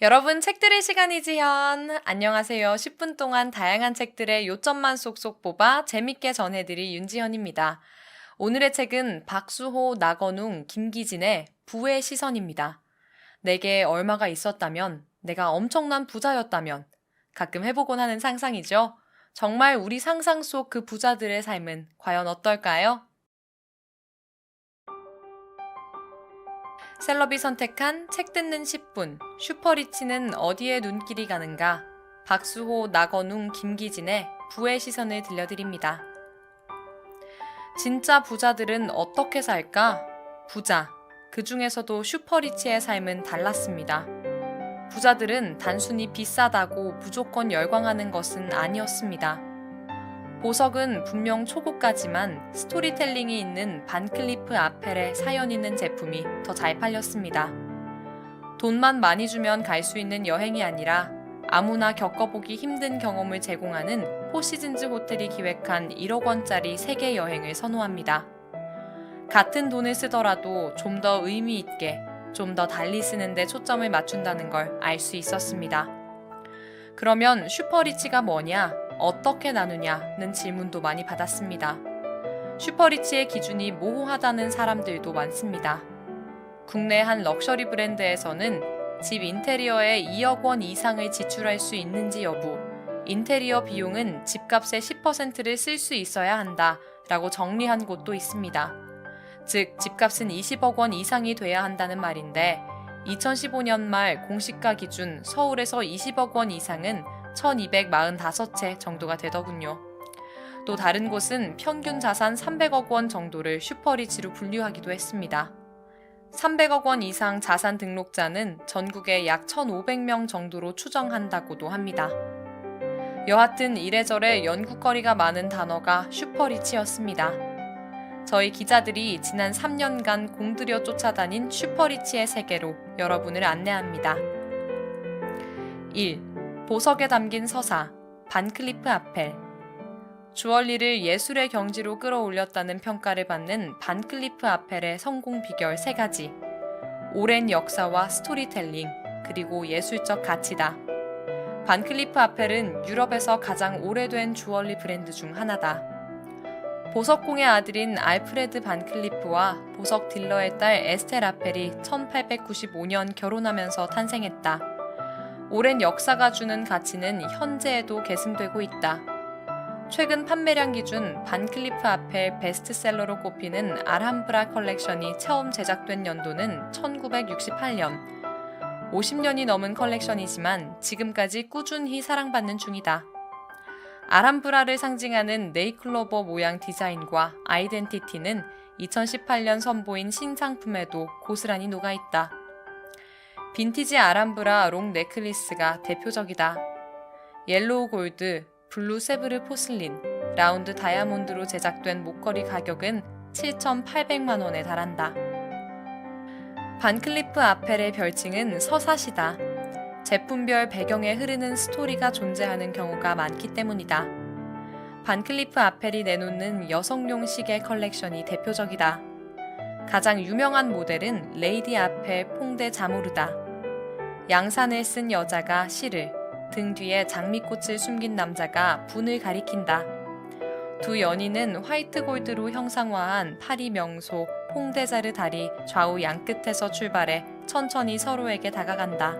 여러분, 책들의 시간이지현. 안녕하세요. 10분 동안 다양한 책들의 요점만 쏙쏙 뽑아 재밌게 전해드릴 윤지현입니다. 오늘의 책은 박수호, 나건웅, 김기진의 부의 시선입니다. 내게 얼마가 있었다면, 내가 엄청난 부자였다면, 가끔 해보곤 하는 상상이죠. 정말 우리 상상 속 그 부자들의 삶은 과연 어떨까요? 셀럽이 선택한 책 듣는 10분, 슈퍼리치는 어디에 눈길이 가는가? 박수호, 나건웅, 김기진의 부의 시선을 들려드립니다. 진짜 부자들은 어떻게 살까? 부자, 그 중에서도 슈퍼리치의 삶은 달랐습니다. 부자들은 단순히 비싸다고 무조건 열광하는 것은 아니었습니다. 보석은 분명 초고가지만 스토리텔링이 있는 반클리프 아펠의 사연 있는 제품이 더 잘 팔렸습니다. 돈만 많이 주면 갈 수 있는 여행이 아니라 아무나 겪어보기 힘든 경험을 제공하는 포시즌즈 호텔이 기획한 1억 원짜리 세계 여행을 선호합니다. 같은 돈을 쓰더라도 좀 더 의미 있게, 좀 더 달리 쓰는데 초점을 맞춘다는 걸 알 수 있었습니다. 그러면 슈퍼리치가 뭐냐? 어떻게 나누냐는 질문도 많이 받았습니다. 슈퍼리치의 기준이 모호하다는 사람들도 많습니다. 국내 한 럭셔리 브랜드에서는 집 인테리어에 2억 원 이상을 지출할 수 있는지 여부, 인테리어 비용은 집값의 10%를 쓸 수 있어야 한다 라고 정리한 곳도 있습니다. 즉, 집값은 20억 원 이상이 돼야 한다는 말인데 2015년 말 공시가 기준 서울에서 20억 원 이상은 1245채 정도가 되더군요. 또 다른 곳은 평균 자산 300억 원 정도를 슈퍼리치로 분류하기도 했습니다. 300억 원 이상 자산 등록자는 전국에 약 1,500명 정도로 추정한다고도 합니다. 여하튼 이래저래 연구거리가 많은 단어가 슈퍼리치였습니다. 저희 기자들이 지난 3년간 공들여 쫓아다닌 슈퍼리치의 세계로 여러분을 안내합니다. 1. 보석에 담긴 서사, 반클리프 아펠. 주얼리를 예술의 경지로 끌어올렸다는 평가를 받는 반클리프 아펠의 성공 비결 3가지. 오랜 역사와 스토리텔링, 그리고 예술적 가치다. 반클리프 아펠은 유럽에서 가장 오래된 주얼리 브랜드 중 하나다. 보석공의 아들인 알프레드 반클리프와 보석 딜러의 딸 에스텔 아펠이 1895년 결혼하면서 탄생했다. 오랜 역사가 주는 가치는 현재에도 계승되고 있다. 최근 판매량 기준 반클리프 아펠 베스트셀러로 꼽히는 알함브라 컬렉션이 처음 제작된 연도는 1968년. 50년이 넘은 컬렉션이지만 지금까지 꾸준히 사랑받는 중이다. 알함브라를 상징하는 네이클로버 모양 디자인과 아이덴티티는 2018년 선보인 신상품에도 고스란히 녹아있다. 빈티지 알함브라 롱 넥클리스가 대표적이다. 옐로우 골드, 블루 세브르 포슬린, 라운드 다이아몬드로 제작된 목걸이 가격은 7,800만 원에 달한다. 반클리프 아펠의 별칭은 서사시다. 제품별 배경에 흐르는 스토리가 존재하는 경우가 많기 때문이다. 반클리프 아펠이 내놓는 여성용 시계 컬렉션이 대표적이다. 가장 유명한 모델은 레이디 아펠 퐁데 자모르다. 양산을 쓴 여자가 실을, 등 뒤에 장미꽃을 숨긴 남자가 분을 가리킨다. 두 연인은 화이트 골드로 형상화한 파리 명소 퐁데자르 다리 좌우 양끝에서 출발해 천천히 서로에게 다가간다.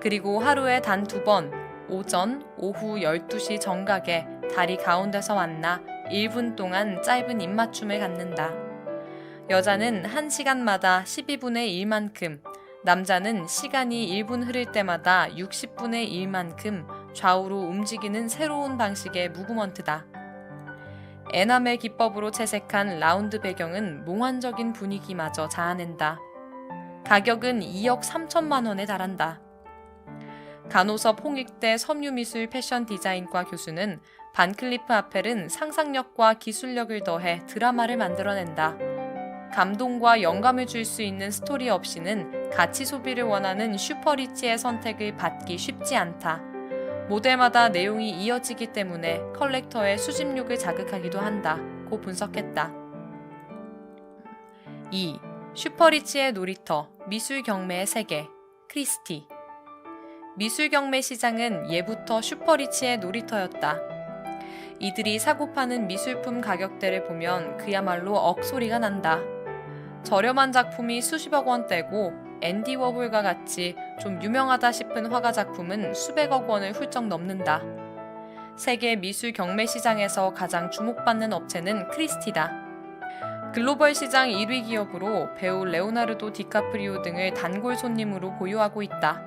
그리고 하루에 단 2번, 오전, 오후 12시 정각에 다리 가운데서 만나 1분 동안 짧은 입맞춤을 갖는다. 여자는 1시간마다 12분의 1만큼, 남자는 시간이 1분 흐를 때마다 60분의 1만큼 좌우로 움직이는 새로운 방식의 무브먼트다. 에나멜 기법으로 채색한 라운드 배경은 몽환적인 분위기마저 자아낸다. 가격은 2억 3천만 원에 달한다. 간호섭 홍익대 섬유미술 패션 디자인과 교수는 반클리프 아펠은 상상력과 기술력을 더해 드라마를 만들어낸다. 감동과 영감을 줄 수 있는 스토리 없이는 가치 소비를 원하는 슈퍼리치의 선택을 받기 쉽지 않다. 모델마다 내용이 이어지기 때문에 컬렉터의 수집욕을 자극하기도 한다. 고 분석했다. 2. 슈퍼리치의 놀이터, 미술 경매의 세계. 크리스티. 미술 경매 시장은 예부터 슈퍼리치의 놀이터였다. 이들이 사고 파는 미술품 가격대를 보면 그야말로 억소리가 난다. 저렴한 작품이 수십억 원대고 앤디 워홀과 같이 좀 유명하다 싶은 화가 작품은 수백억 원을 훌쩍 넘는다. 세계 미술 경매 시장에서 가장 주목받는 업체는 크리스티다. 글로벌 시장 1위 기업으로 배우 레오나르도 디카프리오 등을 단골 손님으로 보유하고 있다.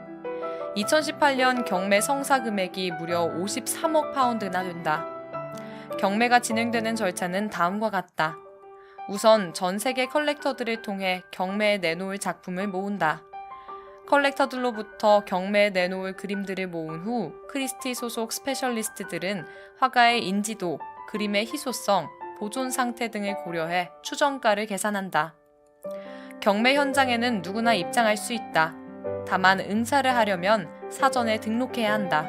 2018년 경매 성사 금액이 무려 53억 파운드나 된다. 경매가 진행되는 절차는 다음과 같다. 우선 전 세계 컬렉터들을 통해 경매에 내놓을 작품을 모은다. 컬렉터들로부터 경매에 내놓을 그림들을 모은 후 크리스티 소속 스페셜리스트들은 화가의 인지도, 그림의 희소성, 보존 상태 등을 고려해 추정가를 계산한다. 경매 현장에는 누구나 입장할 수 있다. 다만 응찰을 하려면 사전에 등록해야 한다.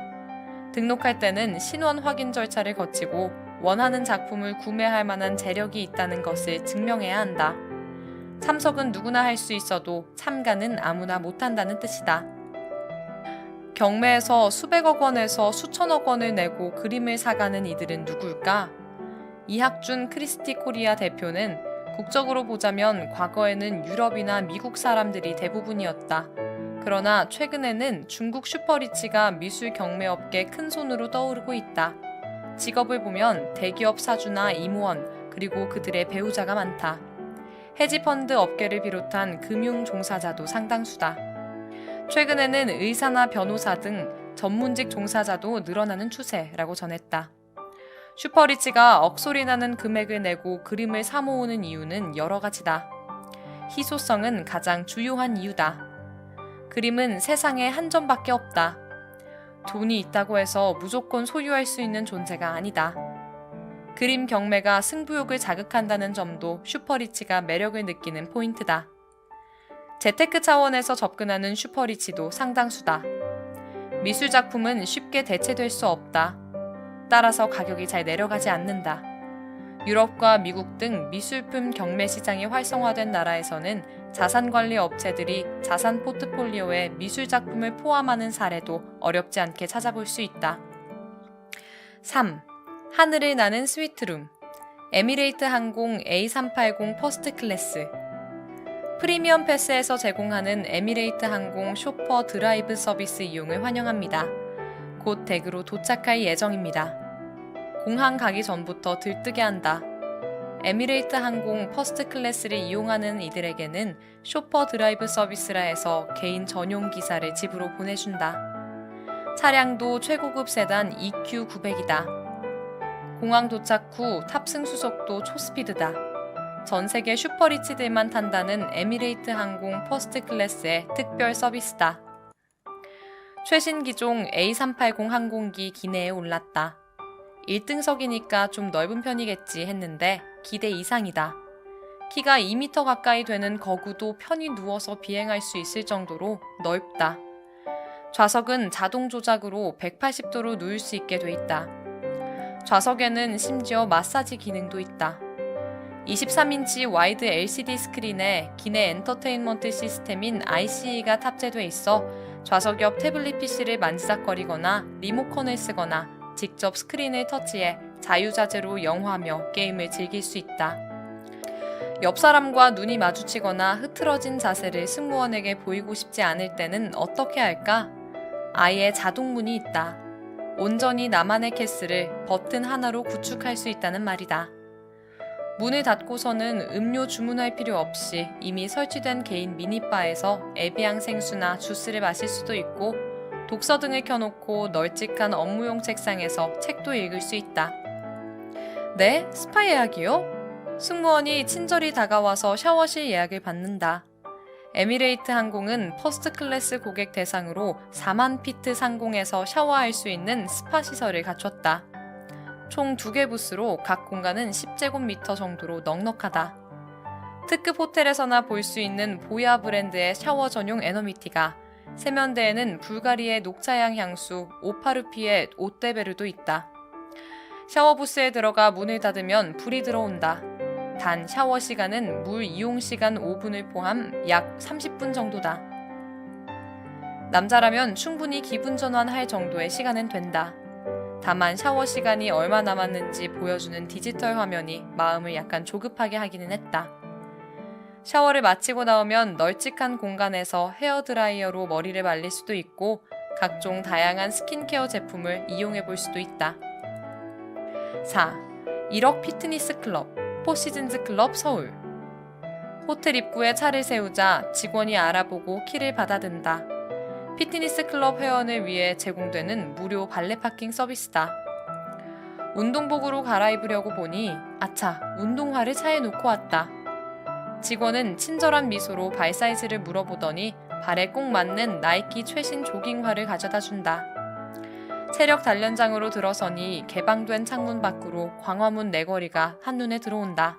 등록할 때는 신원 확인 절차를 거치고 원하는 작품을 구매할 만한 재력이 있다는 것을 증명해야 한다. 참석은 누구나 할 수 있어도 참가는 아무나 못한다는 뜻이다. 경매에서 수백억 원에서 수천억 원을 내고 그림을 사가는 이들은 누굴까? 이학준 크리스티 코리아 대표는 국적으로 보자면 과거에는 유럽이나 미국 사람들이 대부분이었다. 그러나 최근에는 중국 슈퍼리치가 미술 경매업계 큰 손으로 떠오르고 있다. 직업을 보면 대기업 사주나 임원, 그리고 그들의 배우자가 많다. 헤지펀드 업계를 비롯한 금융 종사자도 상당수다. 최근에는 의사나 변호사 등 전문직 종사자도 늘어나는 추세라고 전했다. 슈퍼리치가 억소리 나는 금액을 내고 그림을 사모으는 이유는 여러 가지다. 희소성은 가장 주요한 이유다. 그림은 세상에 한 점밖에 없다. 돈이 있다고 해서 무조건 소유할 수 있는 존재가 아니다. 그림 경매가 승부욕을 자극한다는 점도 슈퍼리치가 매력을 느끼는 포인트다. 재테크 차원에서 접근하는 슈퍼리치도 상당수다. 미술 작품은 쉽게 대체될 수 없다. 따라서 가격이 잘 내려가지 않는다. 유럽과 미국 등 미술품 경매 시장이 활성화된 나라에서는 자산관리 업체들이 자산 포트폴리오에 미술 작품을 포함하는 사례도 어렵지 않게 찾아볼 수 있다. 3. 하늘을 나는 스위트룸. 에미레이트 항공 A380 퍼스트 클래스. 프리미엄 패스에서 제공하는 에미레이트 항공 쇼퍼 드라이브 서비스 이용을 환영합니다. 곧 댁으로 도착할 예정입니다. 공항 가기 전부터 들뜨게 한다. 에미레이트 항공 퍼스트 클래스를 이용하는 이들에게는 쇼퍼 드라이브 서비스라 해서 개인 전용 기사를 집으로 보내준다. 차량도 최고급 세단 EQ900이다. 공항 도착 후 탑승 수속도 초스피드다. 전 세계 슈퍼리치들만 탄다는 에미레이트 항공 퍼스트 클래스의 특별 서비스다. 최신 기종 A380 항공기 기내에 올랐다. 1등석이니까 좀 넓은 편이겠지 했는데 기대 이상이다. 키가 2m 가까이 되는 거구도 편히 누워서 비행할 수 있을 정도로 넓다. 좌석은 자동 조작으로 180도로 누울 수 있게 돼 있다. 좌석에는 심지어 마사지 기능도 있다. 23인치 와이드 LCD 스크린에 기내 엔터테인먼트 시스템인 ICE가 탑재돼 있어 좌석 옆 태블릿 PC를 만지작거리거나 리모컨을 쓰거나 직접 스크린을 터치해 자유자재로 영화며 게임을 즐길 수 있다. 옆 사람과 눈이 마주치거나 흐트러진 자세를 승무원에게 보이고 싶지 않을 때는 어떻게 할까? 아예 자동문이 있다. 온전히 나만의 캐스를 버튼 하나로 구축할 수 있다는 말이다. 문을 닫고서는 음료 주문할 필요 없이 이미 설치된 개인 미니바에서 에비앙 생수나 주스를 마실 수도 있고 독서 등을 켜놓고 널찍한 업무용 책상에서 책도 읽을 수 있다. 네? 스파 예약이요? 승무원이 친절히 다가와서 샤워실 예약을 받는다. 에미레이트 항공은 퍼스트 클래스 고객 대상으로 4만 피트 상공에서 샤워할 수 있는 스파 시설을 갖췄다. 총 2개 부스로 각 공간은 10제곱미터 정도로 넉넉하다. 특급 호텔에서나 볼 수 있는 보야 브랜드의 샤워 전용 에너미티가 세면대에는 불가리의 녹차향 향수 오파르피의 오떼베르도 있다. 샤워 부스에 들어가 문을 닫으면 불이 들어온다. 단 샤워 시간은 물 이용 시간 5분을 포함 약 30분 정도다. 남자라면 충분히 기분 전환할 정도의 시간은 된다. 다만 샤워 시간이 얼마 남았는지 보여주는 디지털 화면이 마음을 약간 조급하게 하기는 했다. 샤워를 마치고 나오면 널찍한 공간에서 헤어드라이어로 머리를 말릴 수도 있고 각종 다양한 스킨케어 제품을 이용해 볼 수도 있다. 4. 1억 피트니스 클럽, 포시즌즈 클럽 서울. 호텔 입구에 차를 세우자 직원이 알아보고 키를 받아든다. 피트니스 클럽 회원을 위해 제공되는 무료 발레 파킹 서비스다. 운동복으로 갈아입으려고 보니 아차, 운동화를 차에 놓고 왔다. 직원은 친절한 미소로 발 사이즈를 물어보더니 발에 꼭 맞는 나이키 최신 조깅화를 가져다 준다. 체력 단련장으로 들어서니 개방된 창문 밖으로 광화문 내거리가 한눈에 들어온다.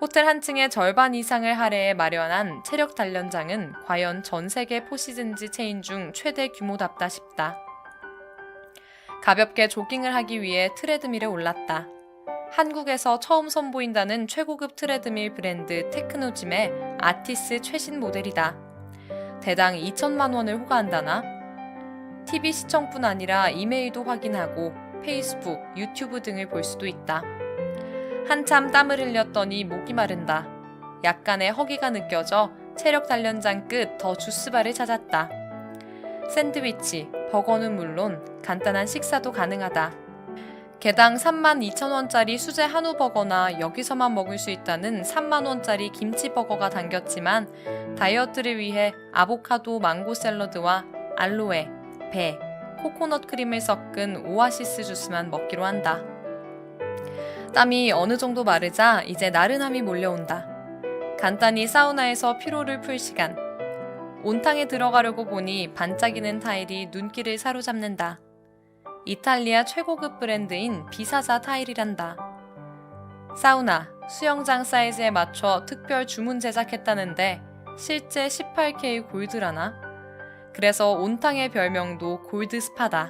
호텔 한 층의 절반 이상을 할애해 마련한 체력 단련장은 과연 전 세계 포시즌즈 체인 중 최대 규모답다 싶다. 가볍게 조깅을 하기 위해 트레드밀에 올랐다. 한국에서 처음 선보인다는 최고급 트레드밀 브랜드 테크노짐의 아티스 최신 모델이다. 대당 2천만 원을 호가한다나? TV 시청뿐 아니라 이메일도 확인하고 페이스북, 유튜브 등을 볼 수도 있다. 한참 땀을 흘렸더니 목이 마른다. 약간의 허기가 느껴져 체력 단련장 끝 더 주스바를 찾았다. 샌드위치, 버거는 물론 간단한 식사도 가능하다. 개당 32,000원짜리 수제 한우 버거나 여기서만 먹을 수 있다는 3만원짜리 김치 버거가 당겼지만 다이어트를 위해 아보카도 망고 샐러드와 알로에, 배, 코코넛 크림을 섞은 오아시스 주스만 먹기로 한다. 땀이 어느 정도 마르자 이제 나른함이 몰려온다. 간단히 사우나에서 피로를 풀 시간. 온탕에 들어가려고 보니 반짝이는 타일이 눈길을 사로잡는다. 이탈리아 최고급 브랜드인 비사자 타일이란다. 사우나, 수영장 사이즈에 맞춰 특별 주문 제작했다는데 실제 18K 골드라나? 그래서 온탕의 별명도 골드 스파다.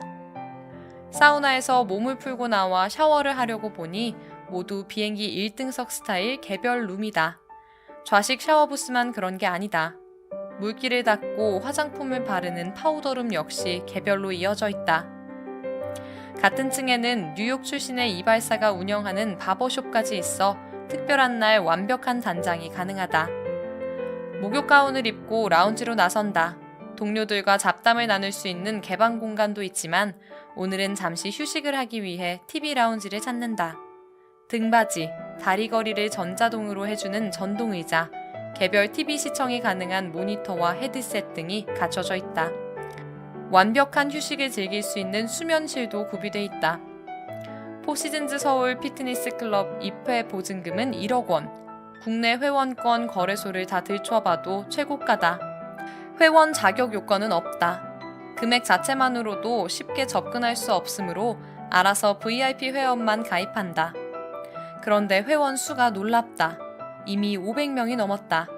사우나에서 몸을 풀고 나와 샤워를 하려고 보니 모두 비행기 1등석 스타일 개별 룸이다. 좌식 샤워부스만 그런 게 아니다. 물기를 닦고 화장품을 바르는 파우더룸 역시 개별로 이어져 있다. 같은 층에는 뉴욕 출신의 이발사가 운영하는 바버숍까지 있어 특별한 날 완벽한 단장이 가능하다. 목욕 가운을 입고 라운지로 나선다. 동료들과 잡담을 나눌 수 있는 개방 공간도 있지만 오늘은 잠시 휴식을 하기 위해 TV 라운지를 찾는다. 등받이, 다리거리를 전자동으로 해주는 전동의자, 개별 TV 시청이 가능한 모니터와 헤드셋 등이 갖춰져 있다. 완벽한 휴식을 즐길 수 있는 수면실도 구비돼 있다. 포시즌즈 서울 피트니스 클럽 입회 보증금은 1억 원. 국내 회원권 거래소를 다 들춰봐도 최고가다. 회원 자격 요건은 없다. 금액 자체만으로도 쉽게 접근할 수 없으므로 알아서 VIP 회원만 가입한다. 그런데 회원 수가 놀랍다. 이미 500명이 넘었다.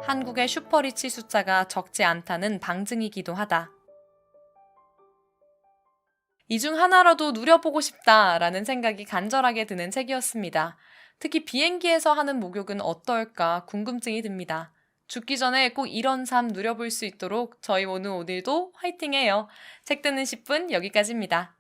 한국의 슈퍼리치 숫자가 적지 않다는 방증이기도 하다. 이 중 하나라도 누려보고 싶다라는 생각이 간절하게 드는 책이었습니다. 특히 비행기에서 하는 목욕은 어떨까 궁금증이 듭니다. 죽기 전에 꼭 이런 삶 누려볼 수 있도록 저희 오늘도 화이팅해요. 책 듣는 10분 여기까지입니다.